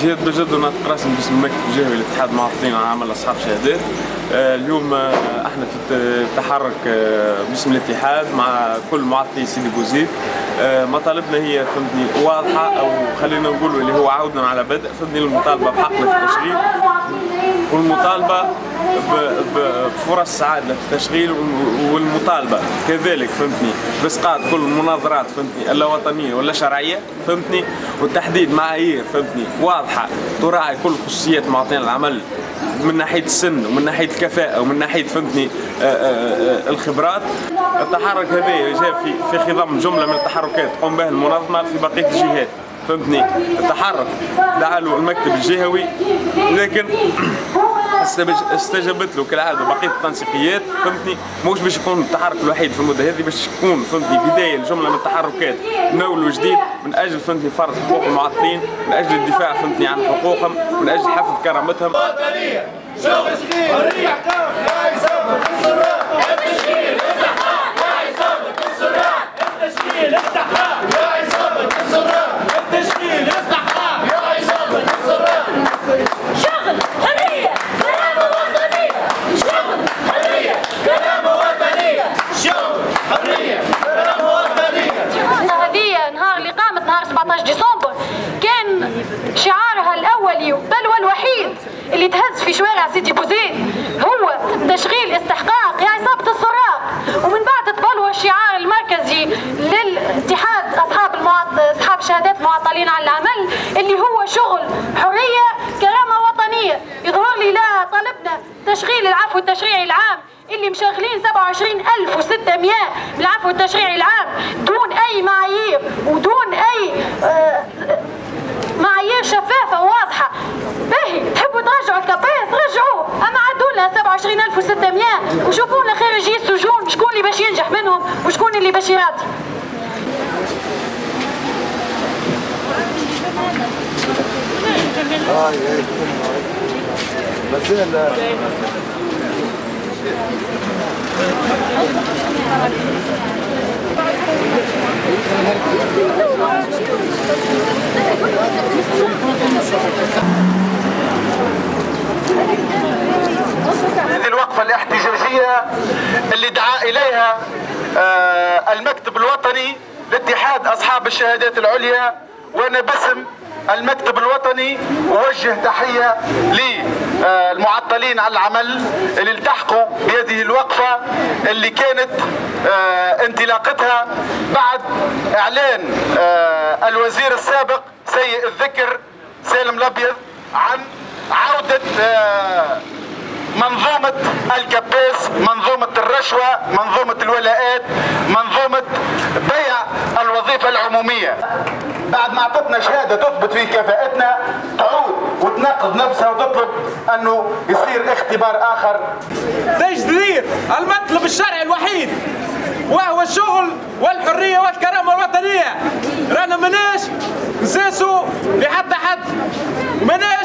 جد بجد نطق رسمي باسم المكتب الجهوي لاتحاد المعطلين عن عمل اصحاب شهادات. اليوم احنا في تحرك باسم الاتحاد مع كل معطلي سيدي بوزيد. مطالبنا هي فهمتني واضحه، او خلينا نقولوا اللي هو عودا على بدء فهمتني المطالبه بحقنا في التشغيل، والمطالبه بفرص سعاده في التشغيل، والمطالبه كذلك فهمتني باسقاط كل المناظرات فهمتني اللا وطنيه ولا شرعيه فهمتني، وتحديد معايير فهمتني واضحه تراعي كل خصوصيات معطيين العمل من ناحيه السن ومن ناحيه الكفاءه ومن ناحيه فهمتني الخبرات. التحرك هذا جاء في خضم جمله من التحركات قام بها المنظمه في بقيه الجهات فهمتني. التحرك دعا له المكتب الجهوي، لكن استجابت له كالعاده بقيه التنسيقيات فهمتني. مش باش يكون التحرك الوحيد في المده هذه، باش يكون فهمتني بدايه لجمله من التحركات نول وجديد من اجل فهمتني فرض حقوق المعطلين، من اجل الدفاع فهمتني عن حقوقهم، من اجل حفظ كرامتهم. وطنيه شغل شغيل حريه احكام لا يسمى السراء التشكيل استحقاق لا يسمى السراء التشكيل استحقاق لا يسمى السراء التشكيل استحقاق لا يسمى السراء. شغل حريه كرامه وطنيه، شغل حريه كرامه وطنيه، شغل حريه كرامه وطنيه. هذه نهار اللي قامت نهار 17 ديسمبر كان شعارها الاولي بل والوحيد اللي تهز في شوارع سيدي بوزيد هو تشغيل استحقاق يا عصابة السراق، ومن بعد تبلور الشعار المركزي للاتحاد اصحاب شهادات معطلين عن العمل اللي هو شغل حرية كرامة وطنية. يظهر لي لا طلبنا تشغيل العفو التشريعي العام اللي مشغلين 27600 بالعفو التشريعي العام دون اي معايير ودون اي معايير شفافه وواضحه. باهي تحبوا ترجعوا الكاباس رجعوه، اما عدوا لنا 27600 وشوفوا لنا خارجي السجون شكون اللي باش ينجح منهم وشكون اللي باش يراضي. هذه الوقفة الاحتجاجية اللي دعا إليها المكتب الوطني لاتحاد أصحاب الشهادات العليا، وأنا باسم المكتب الوطني أوجه تحية للمعطلين على العمل اللي التحقوا بهذه الوقفة اللي كانت انطلاقتها بعد إعلان الوزير السابق سيء الذكر سالم الأبيض عن عودة منظومة الكباس، منظومة الرشوة، منظومة الولاءات، منظومة بيع الوظيفة العمومية. بعد ما اعطتنا شهادة تثبت في كفاءتنا تعود وتناقض نفسها وتطلب انه يصير اختبار اخر. تجديد المطلب الشرعي الوحيد وهو الشغل والحرية والكرامة الوطنية. رانا مناش نساسوا لحد حد، مناش